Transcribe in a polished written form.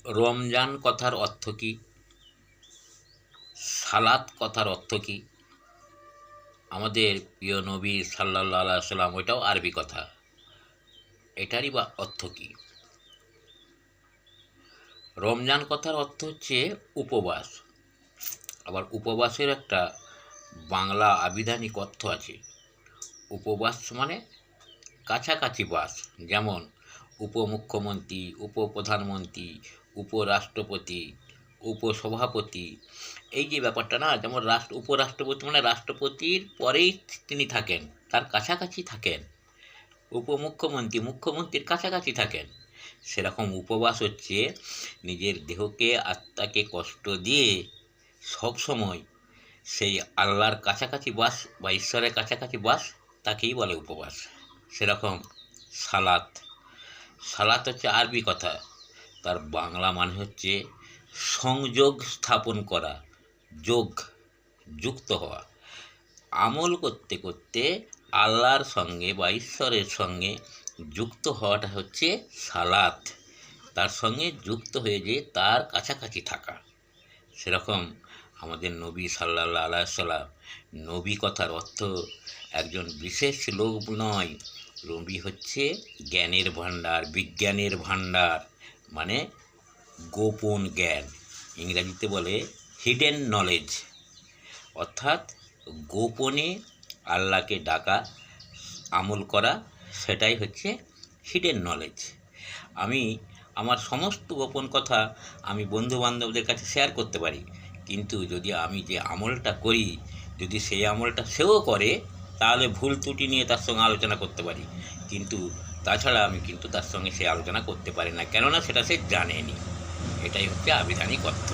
রমজান কথার অর্থ কী, সালাত কথার অর্থ কী? আমাদের প্রিয় নবী সাল্লাল্লাহু আলাইহি ওয়াসাল্লাম, ওইটাও আরবি কথা, এটারই বা অর্থ কী? রমজান কথার অর্থ হচ্ছে উপবাস। আবার উপবাসের একটা বাংলা আবিধানিক অর্থ আছে। উপবাস মানে কাছাকাছি বাস। যেমন উপমুখ্যমন্ত্রী, উপপ্রধানমন্ত্রী, উপরাষ্ট্রপতি, উপসভাপতি, এই যে ব্যাপারটা না, যেমন উপরাষ্ট্রপতি মানে রাষ্ট্রপতির পরেই তিনি থাকেন, তার কাছাকাছি থাকেন। উপমুখ্যমন্ত্রী মুখ্যমন্ত্রীর কাছাকাছি থাকেন। সেরকম উপবাস হচ্ছে নিজের দেহকে আত্মাকে কষ্ট দিয়ে সবসময় সেই আল্লাহর কাছাকাছি বাস বা ঈশ্বরের কাছাকাছি বাস, তাকেই বলে উপবাস। সেরকম সালাত, সালাত হচ্ছে আরবি কথা, তার বাংলা মানে হচ্ছে সংযোগ স্থাপন করা, যুক্ত হওয়া। আমল করতে করতে আল্লাহর সঙ্গে বা ঈশ্বরের সঙ্গে যুক্ত হওয়াটা হচ্ছে সালাত, তার সঙ্গে যুক্ত হয়ে যে তার কাছাকাছি থাকা। সেরকম আমাদের নবী সাল্লাল্লাহু আলাইহি ওয়াসাল্লাম, নবী কথার অর্থ একজন বিশেষ লোক নয়, নবী হচ্ছে জ্ঞানের ভাণ্ডার, বিজ্ঞানের ভাণ্ডার, মানে গোপন জ্ঞান, ইংরাজিতে বলে হিডেন নলেজ, অর্থাৎ গোপনে আল্লাহকে ডাকা, আমল করা, সেটাই হচ্ছে হিডেন নলেজ। আমি আমার সমস্ত গোপন কথা আমি বন্ধুবান্ধবদের কাছে শেয়ার করতে পারি, কিন্তু যদি আমি যে আমলটা করি, যদি সেই আমলটা সেও করে, তাহলে ভুল ত্রুটি নিয়ে তার সঙ্গে আলোচনা করতে পারি, কিন্তু তাছাড়া আমি কিন্তু তার সঙ্গে সে আলোচনা করতে পারি না, কেননা সেটা সে জানেনি। এটাই হচ্ছে আবিধানিক অর্থ।